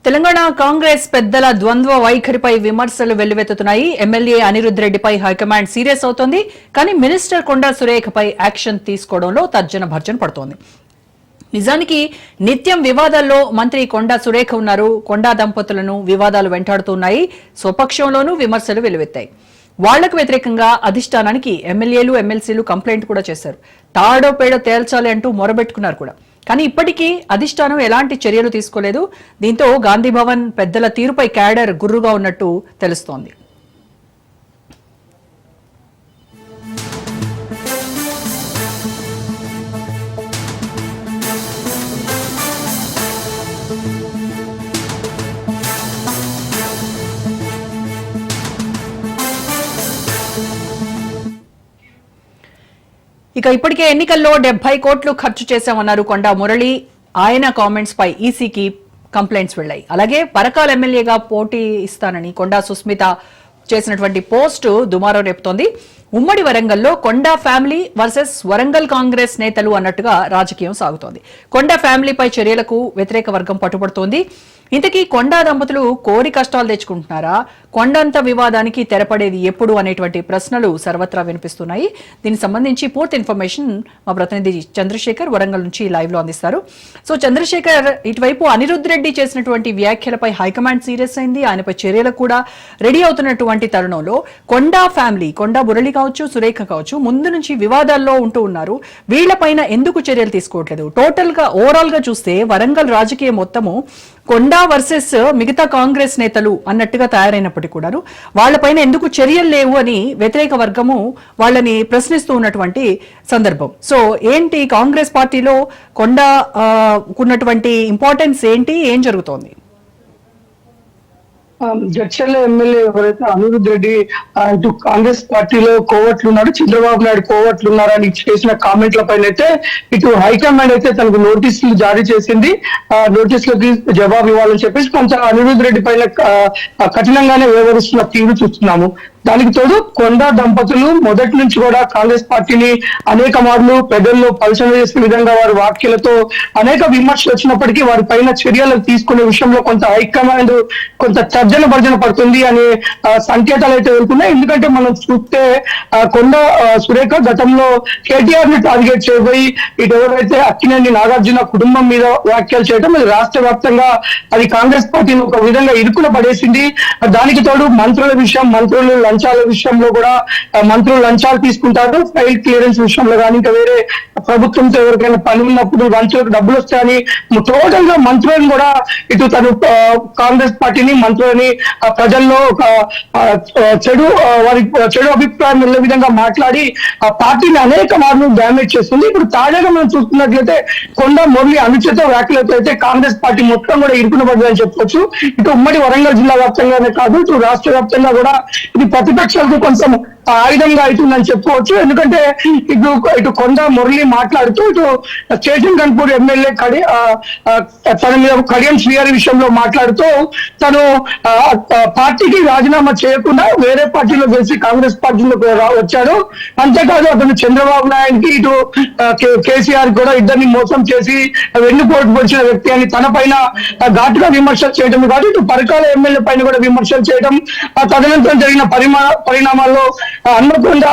తెలంగాణ కాంగ్రెస్ పెద్దల ద్వంద్వ వైఖరిపై విమర్శలు వెల్లువెత్తుతున్నాయి. ఎమ్మెల్యే అనిరుద్ రెడ్డిపై హైకమాండ్ సీరియస్ అవుతోంది. కానీ మినిస్టర్ కొండా సురేఖపై యాక్షన్ తీసుకోవడంలో తర్జన భర్జన పడుతోంది. నిజానికి నిత్యం వివాదాల్లో మంత్రి కొండా సురేఖ ఉన్నారు. కొండా దంపతులను వివాదాలు వెంటాడుతున్నాయి. స్వపక్షంలోనూ విమర్శలు వెల్లువెత్తాయి. వాళ్లకు వ్యతిరేకంగా అధిష్టానానికి ఎమ్మెల్యేలు ఎమ్మెల్సీలు కంప్లైంట్ కూడా చేశారు. తాడో పేడో తేల్చాలి అంటూ మొరబెట్టుకున్నారు కూడా. కానీ ఇప్పటికీ అధిష్టానం ఎలాంటి చర్యలు తీసుకోలేదు. దీంతో గాంధీభవన్ పెద్దల తీరుపై క్యాడర్ గుర్రుగా ఉన్నట్టు తెలుస్తోంది. ఇక ఇప్పటికే ఎన్నికల్లో 70 కోట్లు ఖర్చు చేశామన్నారు కొండా మురళి. ఆయన కామెంట్స్ పై ఈసీకి కంప్లైంట్స్ వెళ్లాయి. అలాగే పరకాల ఎమ్మెల్యేగా పోటీ ఇస్తానని కొండా సుస్మిత చేసినటువంటి పోస్టు దుమారం రేపుతోంది. ఉమ్మడి వరంగల్లో కొండా ఫ్యామిలీ వర్సెస్ వరంగల్ కాంగ్రెస్ నేతలు అన్నట్టుగా రాజకీయం సాగుతోంది. కొండా ఫ్యామిలీపై చర్యలకు వ్యతిరేక వర్గం పట్టుబడుతోంది. ఇంతకీ కొండా దంపతులు కోరి కష్టాలు తెచ్చుకుంటున్నారా? కొండంత వివాదానికి తెరపడేది ఎప్పుడు అనేటువంటి ప్రశ్నలు సర్వత్రా వినిపిస్తున్నాయి. దీనికి సంబంధించి పూర్తి ఇన్ఫర్మేషన్ మా ప్రతినిధి చంద్రశేఖర్ వరంగల్ నుంచి లైవ్ లో అందిస్తారు. సో చంద్రశేఖర్, ఇటువైపు అనిరుద్ రెడ్డి చేసినటువంటి వ్యాఖ్యలపై హైకమాండ్ సీరియస్ అయింది. ఆయనపై చర్యలకు కూడా రెడీ అవుతున్నటువంటి తరుణంలో కొండా ఫ్యామిలీ, కొండా మురళి కావచ్చు, సురేఖ కావచ్చు, ముందు నుంచి వివాదాల్లో ఉంటూ ఉన్నారు. వీళ్లపైన ఎందుకు చర్యలు తీసుకోవట్లేదు? టోటల్ గా ఓవరాల్ గా చూస్తే వరంగల్ రాజకీయం మొత్తము కొండా వర్సెస్ మిగతా కాంగ్రెస్ నేతలు అన్నట్టుగా తయారైనప్పటికీ కూడాను వాళ్లపైన ఎందుకు చర్యలు లేవు అని వ్యతిరేక వర్గము వాళ్ళని ప్రశ్నిస్తూ ఉన్నటువంటి సందర్భం. సో ఏంటి కాంగ్రెస్ పార్టీలో కొండా ఉన్నటువంటి ఇంపార్టెన్స్ ఏంటి? ఏం జరుగుతోంది? జడ్చర్ల ఎమ్మెల్యే ఎవరైతే అనిరుద్ రెడ్డి ఇటు కాంగ్రెస్ పార్టీలో కోవట్లు ఉన్నారు, చంద్రబాబు నాయుడు కోవట్లు ఉన్నారని చేసిన కామెంట్ల పైన అయితే ఇటు హైకమాండ్ అయితే తనకు నోటీసులు జారీ చేసింది. నోటీసులకి జవాబు ఇవ్వాలని చెప్పేసి కొంచెం అనిరుద్ రెడ్డి పైన కఠినంగానే వ్యవహరిస్తున్న తీరు చూస్తున్నాము. దానికి తోడు కొండా దంపతులు మొదటి నుంచి కూడా కాంగ్రెస్ పార్టీని అనేక మార్లు పెద్దల్లో పలచన చేసే విధంగా వారి వ్యాఖ్యలతో అనేక విమర్శలు వచ్చినప్పటికీ వారి పైన చర్యలు తీసుకునే విషయంలో కొంత హైకమాండ్ కొంత తర్జన భర్జన పడుతుంది అనే సంకేతాలు అయితే వెళ్తున్నాయి. ఎందుకంటే మనం చూస్తే కొండా సురేఖ గతంలో కేటీఆర్ ని టార్గెట్ చేయబోయి ఇటు ఎవరైతే అక్కినేని నాగార్జున కుటుంబం మీద వ్యాఖ్యలు చేయడం, అది రాష్ట్ర వ్యాప్తంగా అది కాంగ్రెస్ పార్టీని ఒక విధంగా ఇరుకున పడేసింది. దానికి తోడు మంత్రుల విషయం, మంత్రులు లంచాల విషయంలో కూడా మంత్రులు లంచాలు తీసుకుంటారు. ఫైల్ క్లియరెన్స్ విషయంలో కానీ ఇంకా వేరే ప్రభుత్వంతో ఎవరికైనా పని ఉన్నప్పుడు లంచాలకు డబ్బులు వస్తాయని టోటల్ గా మంత్రులను కూడా ఇటు తను కాంగ్రెస్ పార్టీని మంత్రులని ప్రజల్లో ఒక వారి చెడు అభిప్రాయం వెళ్ళే విధంగా మాట్లాడి ఆ పార్టీని అనేక మార్లు డ్యామేజ్ చేస్తుంది. ఇప్పుడు తాజాగా మనం చూస్తున్నట్లయితే కొండా మురళి అనుచిత వ్యాఖ్యలతో అయితే కాంగ్రెస్ పార్టీ మొత్తం కూడా ఇరుకున పడ్డదని చెప్పుకోవచ్చు. ఇటు ఉమ్మడి వరంగల్ జిల్లా వ్యాప్తంగానే కాదు, ఇటు రాష్ట్ర వ్యాప్తంగా కూడా ఇది ప్రతిపక్షాలకు కొంచెం ఆయుధంగా అవుతుందని చెప్పుకోవచ్చు. ఎందుకంటే ఇటు కొండా మురళి మాట్లాడుతూ ఇటు స్టేషన్ కన్పూర్ ఎమ్మెల్యే తన మీద కడియం శ్రీహరి విషయంలో మాట్లాడుతూ తను పార్టీకి రాజీనామా చేయకుండా వేరే పార్టీలో గెలిచి కాంగ్రెస్ పార్టీలో వచ్చాడు. అంతేకాదు అతను చంద్రబాబు నాయుడుకి ఇటు కేసీఆర్ కూడా ఇద్దరిని మోసం చేసి వెన్నుపోటు పొడిచిన వ్యక్తి అని తన పైన ఘాటుగా విమర్శలు చేయడం కాదు, ఇటు పరకాల ఎమ్మెల్యే పైన కూడా విమర్శలు చేయడం, తదనంతరం జరిగిన పరిణామాల్లో హన్మకొండ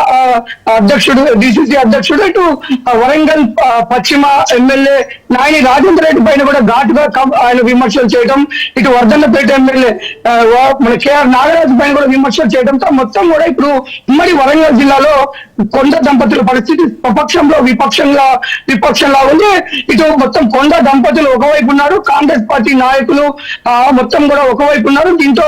అధ్యక్షుడు, డిసిసి అధ్యక్షుడు, ఇటు వరంగల్ పశ్చిమ ఎమ్మెల్యే నాయని రాజేంద్ర రెడ్డి పైన కూడా ఘాటుగా ఆయన విమర్శలు చేయడం, ఇటు వర్ధన్నపేట ఎమ్మెల్యే మన కేఆర్ నాగరాజు పైన కూడా విమర్శలు చేయడంతో మొత్తం కూడా ఇప్పుడు ఉమ్మడి వరంగల్ జిల్లాలో కొండ దంపతుల పరిస్థితి స్వపక్షంలో విపక్షంలా ఉంది. ఇటు మొత్తం కొండ దంపతులు ఒకవైపు ఉన్నారు, కాంగ్రెస్ పార్టీ నాయకులు మొత్తం కూడా ఒకవైపు ఉన్నారు. దీంతో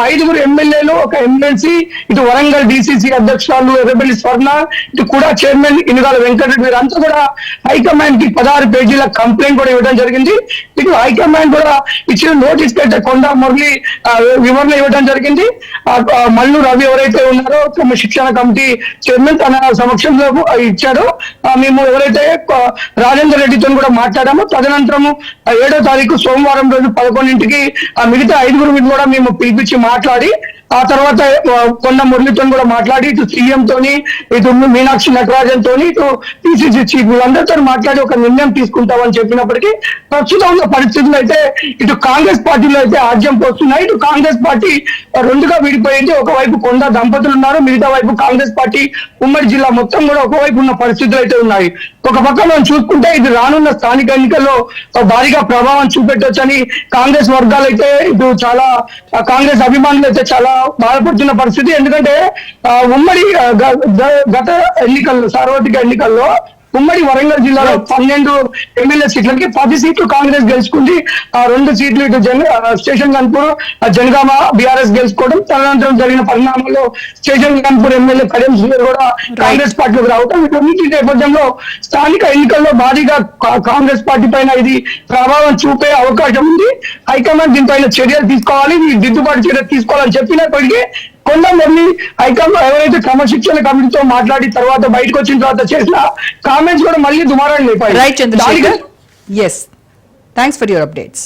5 ఎమ్మెల్యేలు, ఒక ఎమ్మెల్సీ, ఇటు వరంగల్ డిసిసి అధ్యక్షురాలు ఎర్రబెల్లి స్వర్ణ, ఇటు కూడా చైర్మన్ ఇనుగాల వెంకటరెడ్డి వీరంతా కూడా హైకమాండ్ కి 16 పేజీల కంప్లైంట్ కూడా ఇవ్వడం జరిగింది. ఇటు హైకమాండ్ కూడా ఇచ్చిన నోటీస్ అయితే కొండా మురళి వివరణ ఇవ్వడం జరిగింది. మల్లు రవి ఎవరైతే ఉన్నారో క్రమశిక్షణ కమిటీ చైర్మన్ తన సమక్షంలో ఇచ్చాడో, మేము ఎవరైతే రాజేందర్ రెడ్డితో కూడా మాట్లాడామో, తదనంతరము 7వ తారీఖు సోమవారం రోజు 11ంటికి మిగతా 5 మీద కూడా మేము పిలిపించి మాట్లాడి, ఆ తర్వాత కొండ మురళితో కూడా మాట్లాడి, ఇటు సీఎం తోని, ఇటు మీనాక్షి నటరాజన్ తోని, ఇటు పిసిసి చీఫ్ వీళ్ళందరితో మాట్లాడి ఒక నిర్ణయం తీసుకుంటామని చెప్పినప్పటికీ ప్రస్తుతం ఉన్న పరిస్థితులు అయితే ఇటు కాంగ్రెస్ పార్టీలో అయితే ఆజ్యం పోస్తున్నాయి. ఇటు కాంగ్రెస్ పార్టీ 2గా విడిపోయింది. ఒకవైపు కొండ దంపతులు ఉన్నారు, మిగతా వైపు కాంగ్రెస్ పార్టీ ఉమ్మడి జిల్లా మొత్తం కూడా ఒకవైపు ఉన్న పరిస్థితులు అయితే ఉన్నాయి. ఒక పక్క మనం చూసుకుంటే ఇది రానున్న స్థానిక ఎన్నికల్లో భారీగా ప్రభావం చూపెట్టొచ్చని కాంగ్రెస్ వర్గాలు అయితే, ఇటు చాలా కాంగ్రెస్ అభిమానులు అయితే చాలా బాధపడుతున్న పరిస్థితి. ఎందుకంటే ఉమ్మడి గత ఎన్నికల్లో, సార్వత్రిక ఎన్నికల్లో ఉమ్మడి వరంగల్ జిల్లాలో 12 ఎమ్మెల్యే సీట్లకి 10 సీట్లు కాంగ్రెస్ గెలుచుకుంది. 2 సీట్లు ఇటు స్టేషన్ గన్పూర్ జనగామ బీఆర్ఎస్ గెలుచుకోవడం, తదనంతరం జరిగిన పరిణామాల్లో స్టేషన్ గన్పూర్ ఎమ్మెల్యే కడియం శ్రీధర్ కూడా కాంగ్రెస్ పార్టీలోకి రావడం, వీటన్నిటి నేపథ్యంలో స్థానిక ఎన్నికల్లో భారీగా కాంగ్రెస్ పార్టీ పైన ఇది ప్రభావం చూపే అవకాశం ఉంది. హైకమాండ్ దీనిపైన చర్యలు తీసుకోవాలి, దిద్దుబాటు చర్యలు తీసుకోవాలని చెప్పినప్పటికీ కొండ మురళి హైకమాండ్ ఎవరైతే క్రమశిక్షణ కమిటీతో మాట్లాడి తర్వాత బయటకు వచ్చిన తర్వాత చేసిన కామెంట్స్ కూడా మళ్ళీ దుమారాన్ని లేపాయి. Right Chandrashekar, yes, thanks for your updates.